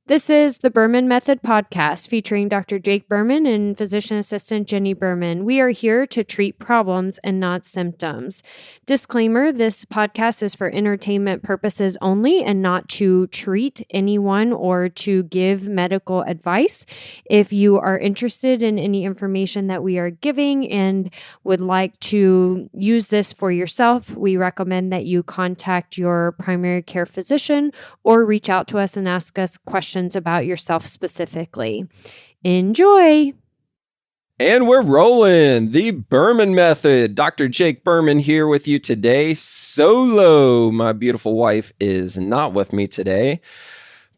This is the Berman Method podcast featuring Dr. Jake Berman and physician assistant Jenny Berman. We are here to treat problems and not symptoms. Disclaimer, this podcast is for entertainment purposes only and not to treat anyone or to give medical advice. If you are interested in any information that we are giving and would like to use this for yourself, we recommend that you contact your primary care physician or reach out to us and ask us questions about yourself specifically. Enjoy! And we're rolling. The Berman Method. Dr. Jake Berman here with you today. Solo. My beautiful wife is not with me today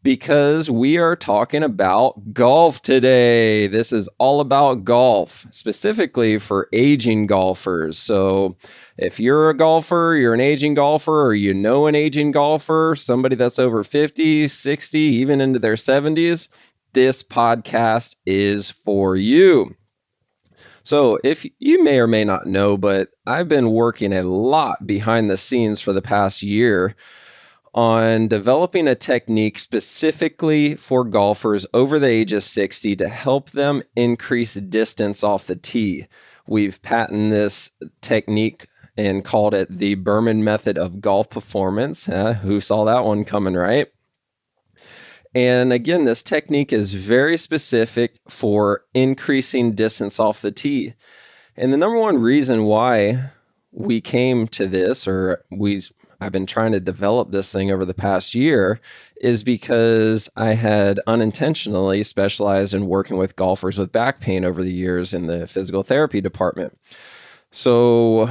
because we are talking about golf today. This is all about golf, specifically for aging golfers. So if you're a golfer, you're an aging golfer, or you know an aging golfer, somebody that's over 50, 60, even into their 70s, this podcast is for you. So if you may or may not know, but I've been working a lot behind the scenes for the past year on developing a technique specifically for golfers over the age of 60 to help them increase distance off the tee. We've patented this technique and called it the Berman Method of Golf Performance. Who saw that one coming, right? And again, this technique is very specific for increasing distance off the tee. And the number one reason why we came to this, I've been trying to develop this thing over the past year, is because I had unintentionally specialized in working with golfers with back pain over the years in the physical therapy department. So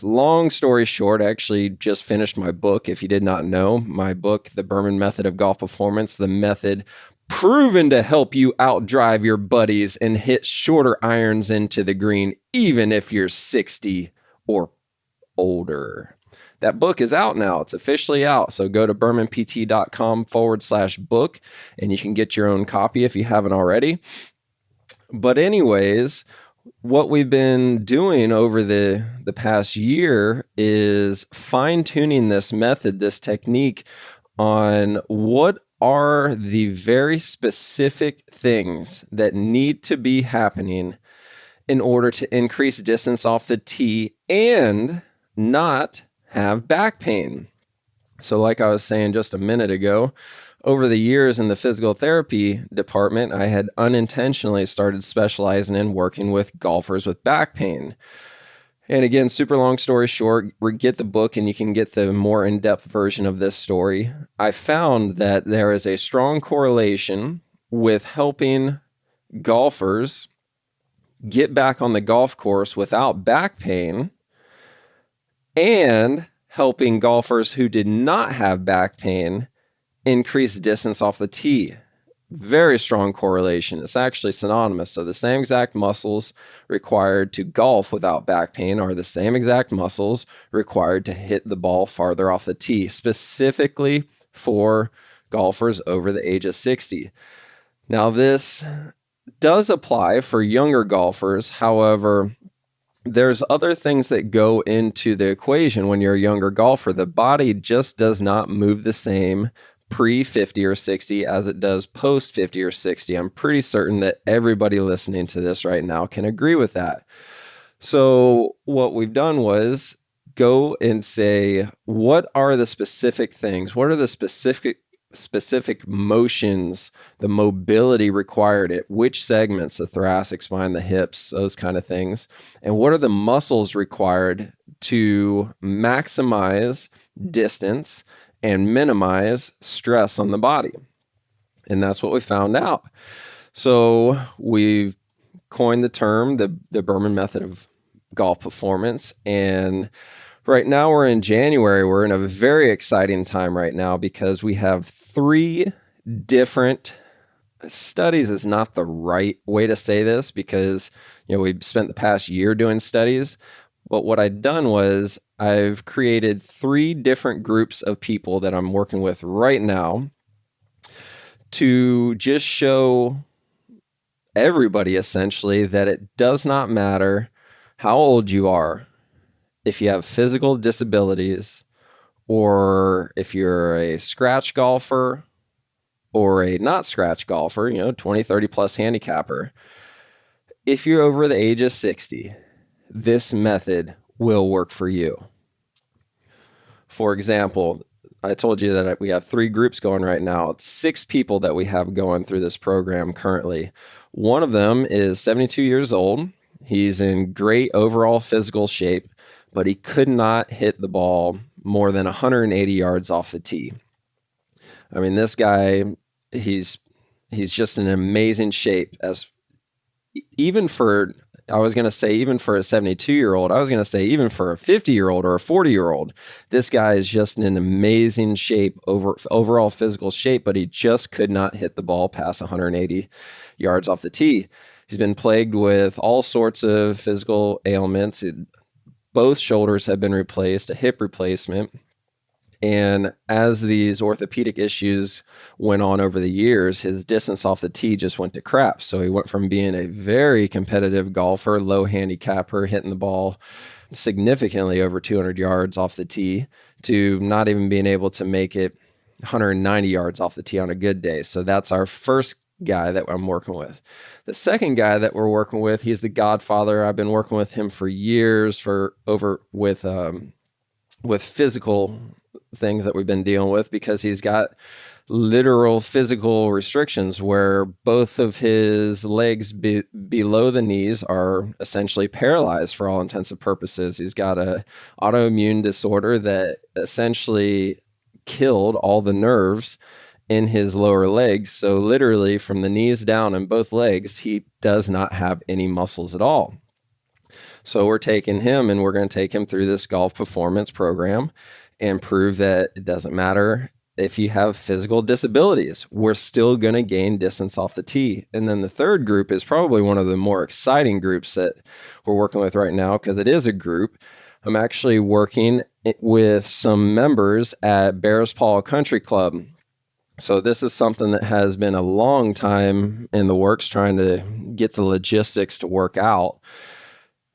long story short, I actually just finished my book. If you did not know, my book, The Berman Method of Golf Performance, the method proven to help you outdrive your buddies and hit shorter irons into the green, even if you're 60 or older. That book is out now. It's officially out. So go to bermanpt.com/book and you can get your own copy if you haven't already. But anyways, what we've been doing over the past year is fine-tuning this method, this technique, on what are the very specific things that need to be happening in order to increase distance off the tee and not have back pain. So like I was saying just a minute ago, over the years in the physical therapy department, I had unintentionally started specializing in working with golfers with back pain. And again, super long story short, get the book and you can get the more in-depth version of this story. I found that there is a strong correlation with helping golfers get back on the golf course without back pain and helping golfers who did not have back pain increase distance off the tee. Very strong correlation. It's actually synonymous. So the same exact muscles required to golf without back pain are the same exact muscles required to hit the ball farther off the tee, specifically for golfers over the age of 60. Now, this does apply for younger golfers. However, there's other things that go into the equation when you're a younger golfer. The body just does not move the same pre-50 or 60 as it does post-50 or 60. I'm pretty certain that everybody listening to this right now can agree with that. So what we've done was go and say, what are the specific things? What are the specific motions, the mobility required at which segments, the thoracic spine, the hips, those kind of things? And what are the muscles required to maximize distance and minimize stress on the body? And that's what we found out. So we've coined the term, the Berman Method of Golf Performance. And right now we're in January. We're in a very exciting time right now because we have 3 different studies is not the right way to say this because, we've spent the past year doing studies. But what I've done was I've created 3 different groups of people that I'm working with right now to just show everybody essentially that it does not matter how old you are, if you have physical disabilities, or if you're a scratch golfer, or a not scratch golfer, 20, 30 plus handicapper, if you're over the age of 60, this method will work for you. For example, I told you that we have 3 groups going right now. It's 6 people that we have going through this program currently. One of them is 72 years old. He's in great overall physical shape, but he could not hit the ball more than 180 yards off the tee. I mean, this guy, he's just in amazing shape. Even for a 72-year-old, I was going to say even for a 50-year-old or a 40-year-old, this guy is just in an amazing shape, overall physical shape, but he just could not hit the ball past 180 yards off the tee. He's been plagued with all sorts of physical ailments. Both shoulders have been replaced, a hip replacement. And as these orthopedic issues went on over the years, his distance off the tee just went to crap. So he went from being a very competitive golfer, low handicapper, hitting the ball significantly over 200 yards off the tee, to not even being able to make it 190 yards off the tee on a good day. So that's our first guy that I'm working with. The second guy that we're working with, he's the Godfather. I've been working with him for years with physical things that we've been dealing with, because he's got literal physical restrictions where both of his legs below the knees are essentially paralyzed for all intents and purposes. He's got a autoimmune disorder that essentially killed all the nerves in his lower legs. So literally from the knees down and both legs, he does not have any muscles at all. So we're taking him and we're going to take him through this golf performance program and prove that it doesn't matter if you have physical disabilities, we're still going to gain distance off the tee. And then the third group is probably one of the more exciting groups that we're working with right now, because it is a group. I'm actually working with some members at Bears Paw Country Club. So this is something that has been a long time in the works, trying to get the logistics to work out.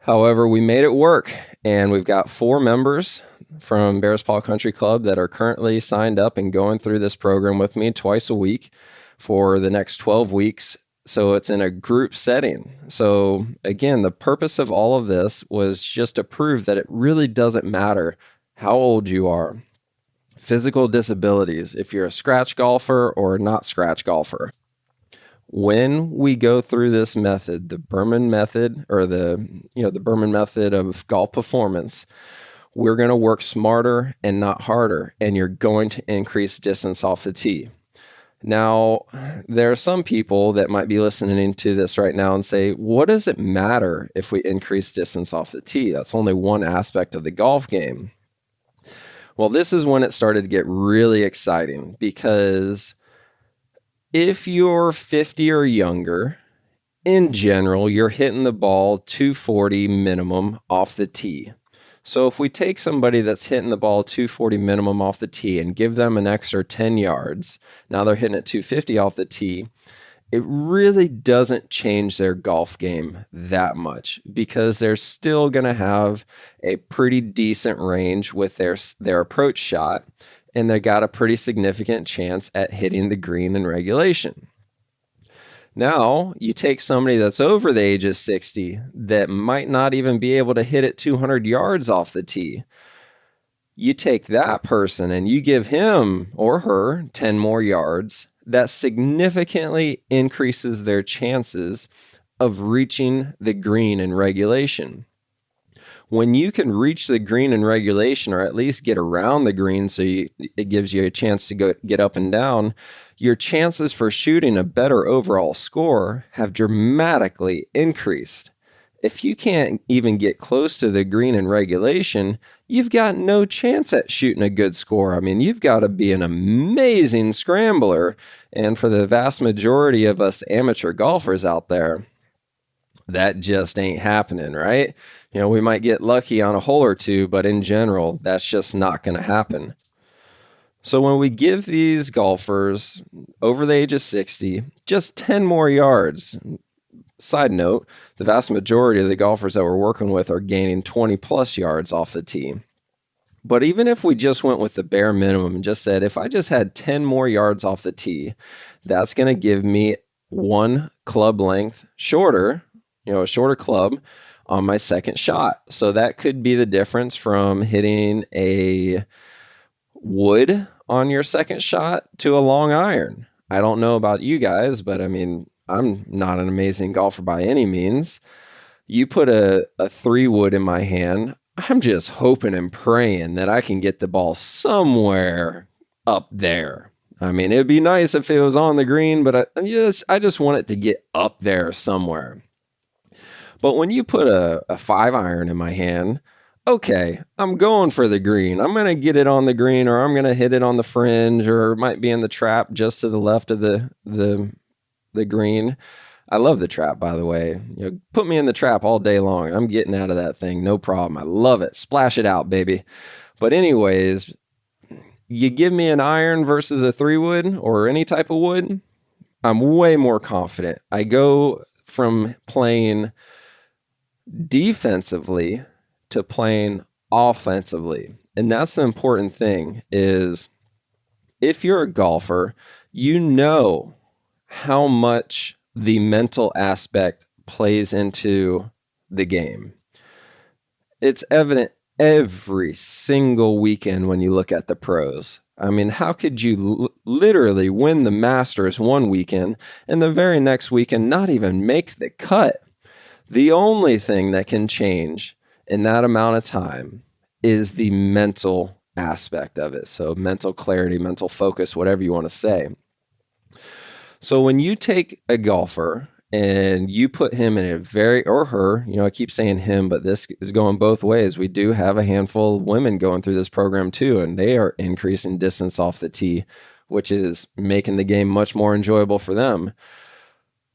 However, we made it work, and we've got 4 members from Bears Paw Country Club that are currently signed up and going through this program with me twice a week for the next 12 weeks. So it's in a group setting. So again, the purpose of all of this was just to prove that it really doesn't matter how old you are. Physical disabilities, if you're a scratch golfer or a not scratch golfer. When we go through this method, the Berman method, or the Berman method of golf performance, we're going to work smarter and not harder, and you're going to increase distance off the tee. Now, there are some people that might be listening to this right now and say, what does it matter if we increase distance off the tee? That's only one aspect of the golf game. Well, this is when it started to get really exciting, because if you're 50 or younger, in general, you're hitting the ball 240 minimum off the tee. So if we take somebody that's hitting the ball 240 minimum off the tee and give them an extra 10 yards, now they're hitting at 250 off the tee, it really doesn't change their golf game that much, because they're still going to have a pretty decent range with their approach shot, and they got a pretty significant chance at hitting the green in regulation. Now, you take somebody that's over the age of 60 that might not even be able to hit it 200 yards off the tee. You take that person and you give him or her 10 more yards. That significantly increases their chances of reaching the green in regulation. When you can reach the green in regulation, or at least get around the green so it gives you a chance to get up and down, your chances for shooting a better overall score have dramatically increased. If you can't even get close to the green in regulation, you've got no chance at shooting a good score. I mean, you've got to be an amazing scrambler. And for the vast majority of us amateur golfers out there, that just ain't happening, right? We might get lucky on a hole or two, but in general, that's just not going to happen. So when we give these golfers over the age of 60 just 10 more yards, side note, the vast majority of the golfers that we're working with are gaining 20 plus yards off the tee. But even if we just went with the bare minimum and just said, if I just had 10 more yards off the tee, that's going to give me one club length shorter, a shorter club on my second shot. So that could be the difference from hitting a wood on your second shot to a long iron. I don't know about you guys, but I mean, I'm not an amazing golfer by any means. You put a 3-wood in my hand, I'm just hoping and praying that I can get the ball somewhere up there. I mean, it'd be nice if it was on the green, but I just want it to get up there somewhere. But when you put a 5-iron in my hand, okay, I'm going for the green. I'm going to get it on the green, or I'm going to hit it on the fringe, or it might be in the trap just to the left of the green. I love the trap, by the way. Put me in the trap all day long. I'm getting out of that thing, no problem. I love it. Splash it out, baby. But anyways, you give me an iron versus a 3-wood or any type of wood, I'm way more confident. I go from playing defensively to playing offensively. And that's the important thing is if you're a golfer, you know how much the mental aspect plays into the game. It's evident every single weekend when you look at the pros. I mean, how could you literally win the Masters one weekend and the very next weekend not even make the cut? The only thing that can change in that amount of time is the mental aspect of it. So mental clarity, mental focus, whatever you want to say. So when you take a golfer and you put him in a or her, I keep saying him, but this is going both ways. We do have a handful of women going through this program too, and they are increasing distance off the tee, which is making the game much more enjoyable for them.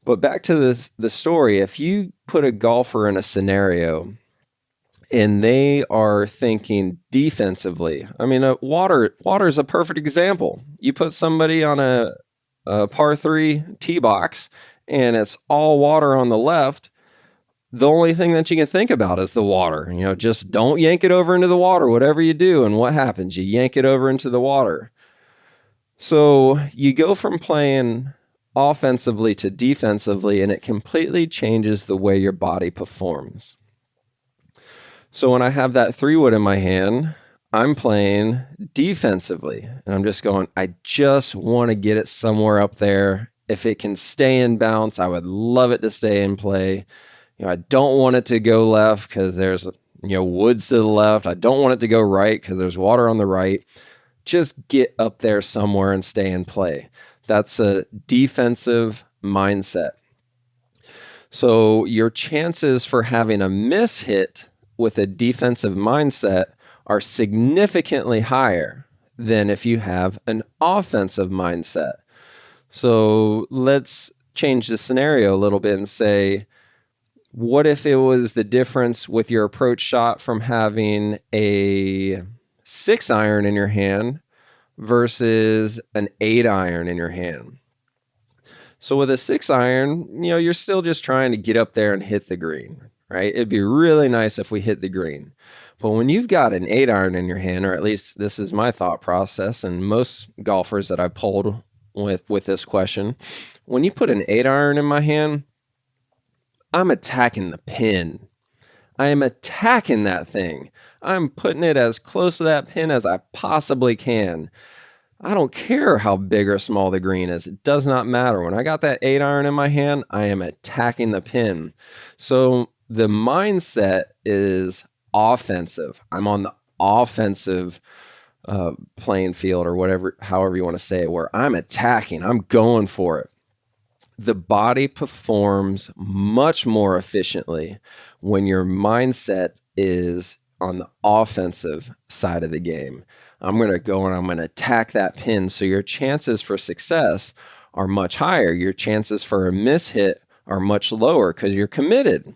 But back to the story, if you put a golfer in a scenario and they are thinking defensively, I mean, water is a perfect example. You put somebody on a par 3 tee box and it's all water on the left, the only thing that you can think about is the water. Just don't yank it over into the water, whatever you do. And what happens? You yank it over into the water. So you go from playing offensively to defensively, and it completely changes the way your body performs. So when I have that 3-wood in my hand, I'm playing defensively, and I'm just going, I just want to get it somewhere up there. If it can stay in bounce, I would love it to stay in play. I don't want it to go left because there's, woods to the left. I don't want it to go right because there's water on the right. Just get up there somewhere and stay in play. That's a defensive mindset. So your chances for having a miss hit with a defensive mindset are significantly higher than if you have an offensive mindset. So let's change the scenario a little bit and say, what if it was the difference with your approach shot from having a 6-iron in your hand versus an 8-iron in your hand? So with a 6-iron, you're still just trying to get up there and hit the green, right? It'd be really nice if we hit the green. But when you've got an 8-iron in your hand, or at least this is my thought process, and most golfers that I polled with this question, when you put an 8-iron in my hand, I'm attacking the pin. I am attacking that thing. I'm putting it as close to that pin as I possibly can. I don't care how big or small the green is. It does not matter. When I got that 8-iron in my hand, I am attacking the pin. So the mindset is offensive. I'm on the offensive playing field, or however you want to say it, where I'm attacking. I'm going for it. The body performs much more efficiently when your mindset is on the offensive side of the game. I'm going to go and I'm going to attack that pin. So your chances for success are much higher. Your chances for a miss hit are much lower because you're committed.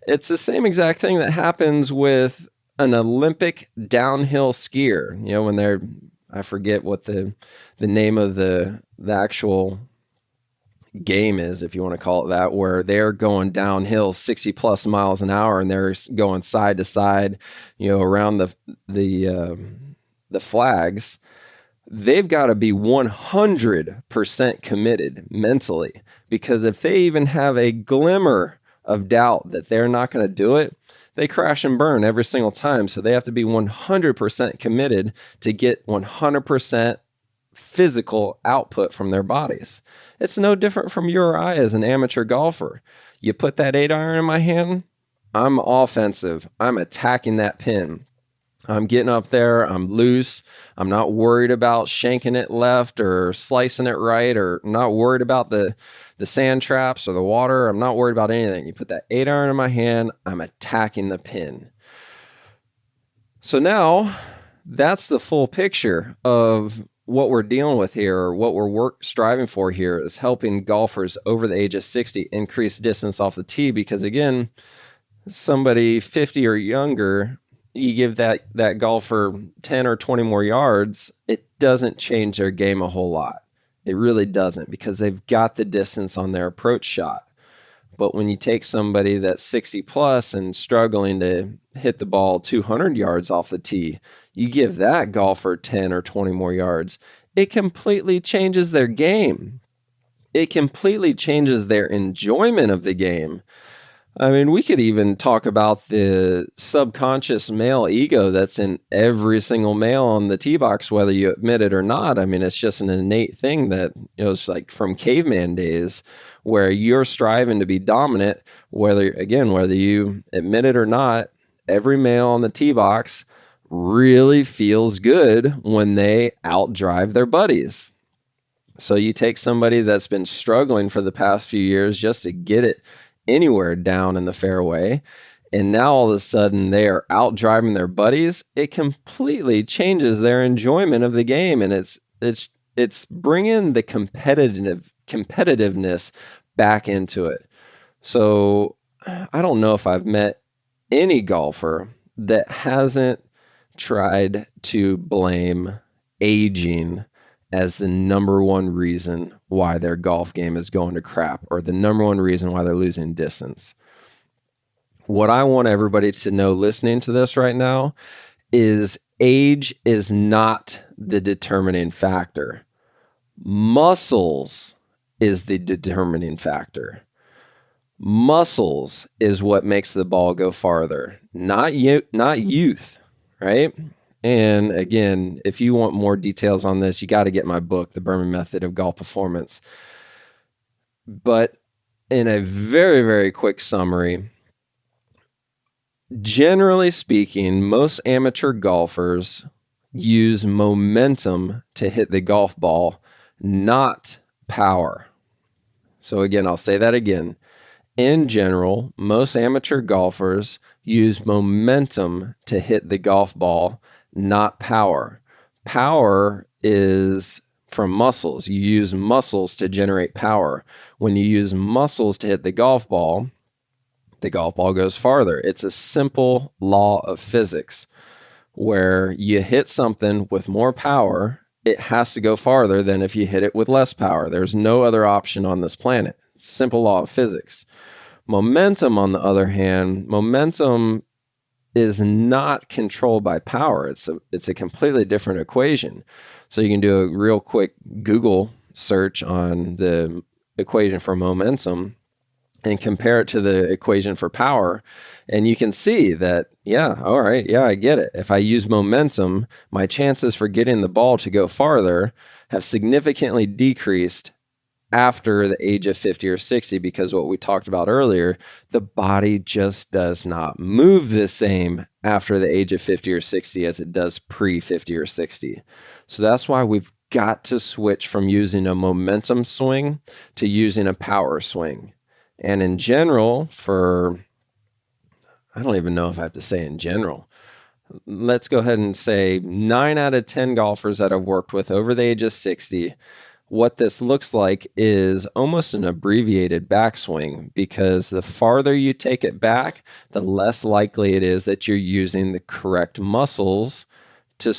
It's the same exact thing that happens with an Olympic downhill skier. When I forget what the name of the actual game is, if you want to call it that, where they're going downhill 60 plus miles an hour and they're going side to side, around the flags. They've got to be 100% committed mentally, because if they even have a glimmer of doubt that they're not going to do it, they crash and burn every single time. So they have to be 100% committed to get 100% physical output from their bodies. It's no different from you or I as an amateur golfer. You put that 8-iron in my hand, I'm offensive. I'm attacking that pin. I'm getting up there. I'm loose. I'm not worried about shanking it left or slicing it right, or not worried about the sand traps or the water. I'm not worried about anything. You put that 8-iron in my hand, I'm attacking the pin. So now that's the full picture of what we're dealing with here, or what we're striving for here, is helping golfers over the age of 60 increase distance off the tee. Because again, somebody 50 or younger, you give that golfer 10 or 20 more yards, it doesn't change their game a whole lot. It really doesn't, because they've got the distance on their approach shot. But when you take somebody that's 60 plus and struggling to hit the ball 200 yards off the tee, you give that golfer 10 or 20 more yards, it completely changes their game. It completely changes their enjoyment of the game. I mean, we could even talk about the subconscious male ego that's in every single male on the tee box, whether you admit it or not. I mean, it's just an innate thing that, it's like from caveman days, where you're striving to be dominant, whether you admit it or not. Every male on the tee box really feels good when they outdrive their buddies. So you take somebody that's been struggling for the past few years just to get it anywhere down in the fairway, and now all of a sudden they are out driving their buddies. It completely changes their enjoyment of the game, and it's bringing the competitiveness back into it. So I don't know if I've met any golfer that hasn't tried to blame aging as the number one reason why their golf game is going to crap, or the number one reason why they're losing distance. What I want everybody to know listening to this right now is age is not the determining factor. Muscles is the determining factor. Muscles is what makes the ball go farther, not youth, right? And again, if you want more details on this, you got to get my book, The Berman Method of Golf Performance. But in a very, very quick summary, generally speaking, most amateur golfers use momentum to hit the golf ball, not power. So again, I'll say that again. In general, most amateur golfers use momentum to hit the golf ball, not power. Power is from muscles. You use muscles to generate power. When you use muscles to hit the golf ball goes farther. It's a simple law of physics, where you hit something with more power, it has to go farther than if you hit it with less power. There's no other option on this planet. Simple law of physics. Momentum, on the other hand, momentum is not controlled by power. It's a completely different equation. So you can do a real quick Google search on the equation for momentum and compare it to the equation for power, and you can see that, all right, I get it. If I use momentum, my chances for getting the ball to go farther have significantly decreased after the age of 50 or 60, because what we talked about earlier, the body just does not move the same after the age of 50 or 60 as it does pre-50 or 60. So that's why we've got to switch from using a momentum swing to using a power swing. And in general, I don't even know if I have to say in general, let's go ahead and say 9 out of 10 golfers that I've worked with over the age of 60, what this looks like is almost an abbreviated backswing, because the farther you take it back, the less likely it is that you're using the correct muscles to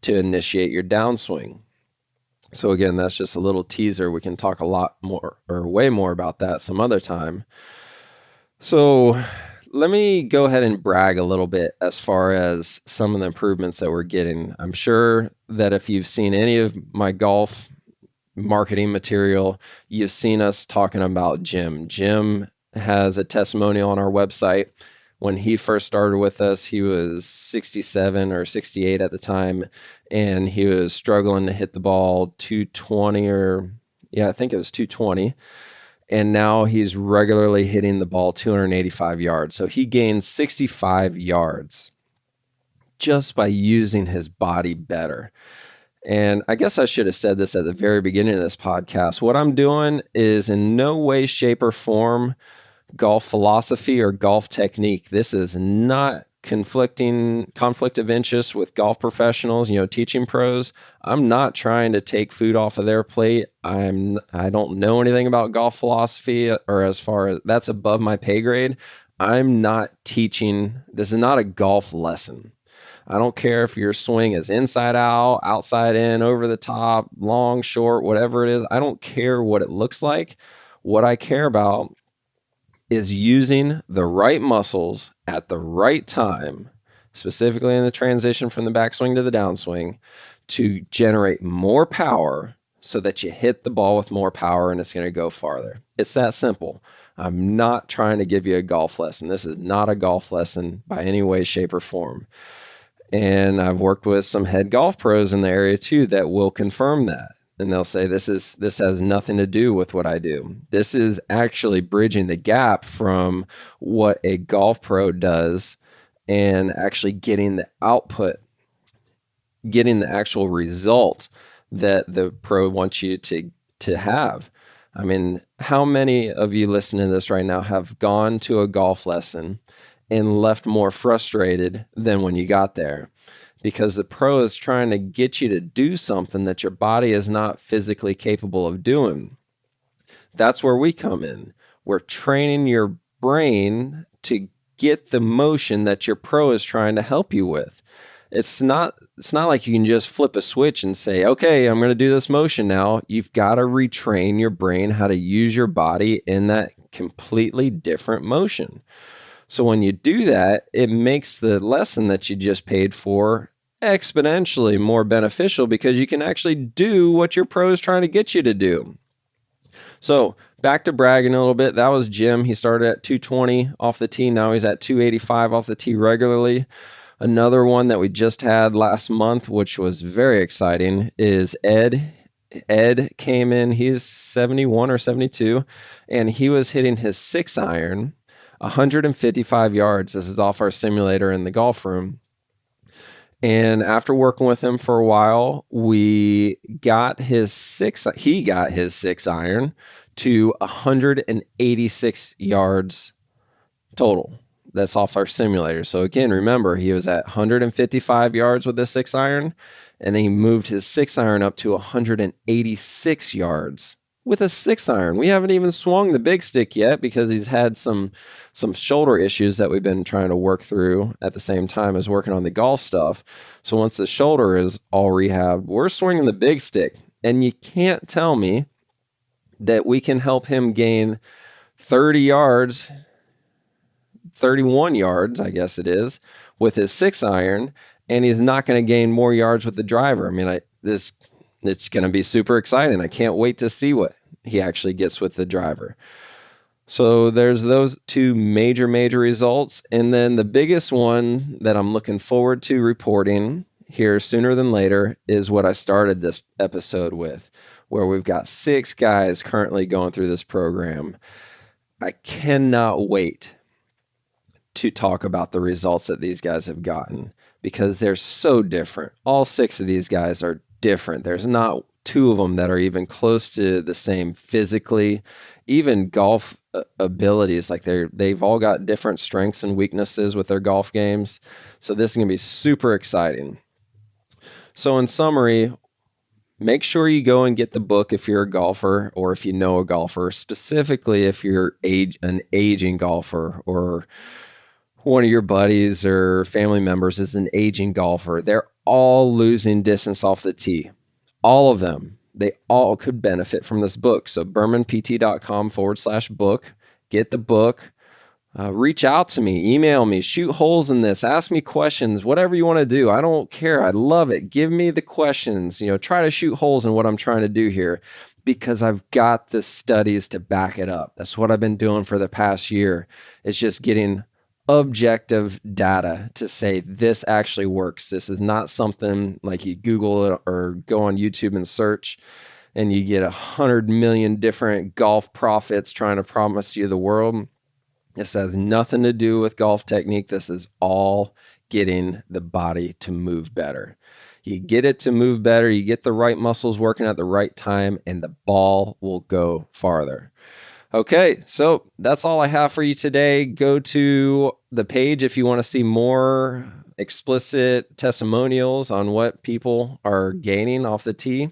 initiate your downswing. So again, that's just a little teaser. We can talk a lot more or way more about that some other time. So let me go ahead and brag a little bit as far as some of the improvements that we're getting. I'm sure that if you've seen any of my golf marketing material, you've seen us talking about Jim. Jim has a testimonial on our website. When he first started with us, he was 67 or 68 at the time, and he was struggling to hit the ball 220 I think it was 220. And now he's regularly hitting the ball 285 yards. So he gained 65 yards just by using his body better. And I guess I should have said this at the very beginning of this podcast. What I'm doing is in no way, shape, or form golf philosophy or golf technique. This is not conflict of interest with golf professionals, teaching pros. I'm not trying to take food off of their plate. I don't know anything about golf philosophy, or as far as that's above my pay grade. I'm not teaching. This is not a golf lesson. I don't care if your swing is inside out, outside in, over the top, long, short, whatever it is. I don't care what it looks like. What I care about is using the right muscles at the right time, specifically in the transition from the backswing to the downswing, to generate more power so that you hit the ball with more power and it's going to go farther. It's that simple. I'm not trying to give you a golf lesson. This is not a golf lesson by any way, shape, or form. And I've worked with some head golf pros in the area too that will confirm that. And they'll say, this has nothing to do with what I do. This is actually bridging the gap from what a golf pro does and actually getting the output, getting the actual result that the pro wants you to have. I mean, how many of you listening to this right now have gone to a golf lesson and left more frustrated than when you got there? Because the pro is trying to get you to do something that your body is not physically capable of doing. That's where we come in. We're training your brain to get the motion that your pro is trying to help you with. It's not like you can just flip a switch and say, okay, I'm going to do this motion now. You've got to retrain your brain how to use your body in that completely different motion. So when you do that, it makes the lesson that you just paid for exponentially more beneficial because you can actually do what your pro is trying to get you to do. So back to bragging a little bit. That was Jim. He started at 220 off the tee. Now he's at 285 off the tee regularly. Another one that we just had last month, which was very exciting, is Ed. Ed came in. He's 71 or 72, and he was hitting his 6-iron 155 yards. This is off our simulator in the golf room. And after working with him for a while, he got his 6-iron to 186 yards total. That's off our simulator. So again, remember, he was at 155 yards with the 6-iron, and then he moved his 6-iron up to 186 yards with a 6-iron. We haven't even swung the big stick yet because he's had some shoulder issues that we've been trying to work through at the same time as working on the golf stuff. So once the shoulder is all rehabbed, we're swinging the big stick. And you can't tell me that we can help him gain 30 yards, 31 yards, I guess it is, with his 6-iron, and he's not going to gain more yards with the driver. I mean, it's going to be super exciting. I can't wait to see what he actually gets with the driver. So there's those two major results. And then the biggest one that I'm looking forward to reporting here sooner than later is what I started this episode with, where we've got 6 guys currently going through this program. I cannot wait to talk about the results that these guys have gotten because they're so different. All 6 of these guys are different. There's not 2 of them that are even close to the same physically, even golf abilities. Like they've all got different strengths and weaknesses with their golf games. So this is going to be super exciting. So in summary, make sure you go and get the book if you're a golfer or if you know a golfer, specifically if you're an aging golfer or one of your buddies or family members is an aging golfer. They're all losing distance off the tee. All of them. they all could benefit from this book. So bermanpt.com/book. Get the book. Reach out to me, email me, shoot holes in this, ask me questions, whatever you want to do. I don't care. I love it. Give me the questions, try to shoot holes in what I'm trying to do here, because I've got the studies to back it up. That's what I've been doing for the past year. It's just getting objective data to say this actually works. This is not something like you Google it or go on YouTube and search and you get 100 million different golf prophets trying to promise you the world. This has nothing to do with golf technique. This is all getting the body to move better. You get it to move better, you get the right muscles working at the right time, and the ball will go farther. Okay, so that's all I have for you today. Go to the page if you want to see more explicit testimonials on what people are gaining off the tee.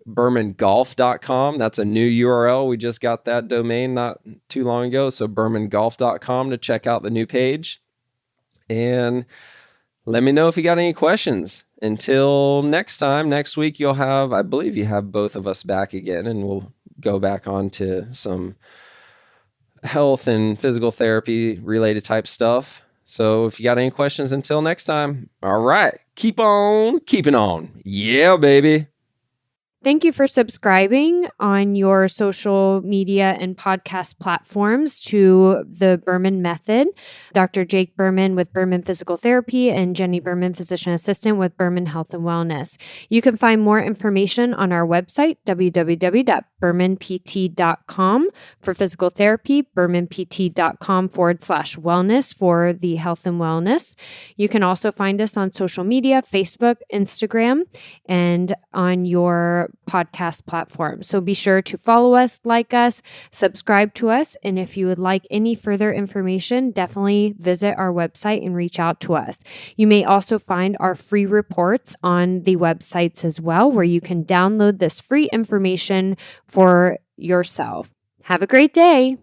BermanGolf.com. That's a new URL. We just got that domain not too long ago. So BermanGolf.com to check out the new page. And let me know if you got any questions. Until next time, next week, I believe you have both of us back again, and we'll go back on to some health and physical therapy related type stuff. So if you got any questions until next time, all right, keep on keeping on. Yeah, baby. Thank you for subscribing on your social media and podcast platforms to the Berman Method. Dr. Jake Berman with Berman Physical Therapy and Jenny Berman, Physician Assistant with Berman Health and Wellness. You can find more information on our website, www.bermanpt.com for physical therapy, bermanpt.com/wellness for the health and wellness. You can also find us on social media, Facebook, Instagram, and on your podcast platform. So be sure to follow us, like us, subscribe to us. And if you would like any further information, definitely visit our website and reach out to us. You may also find our free reports on the websites as well, where you can download this free information for yourself. Have a great day.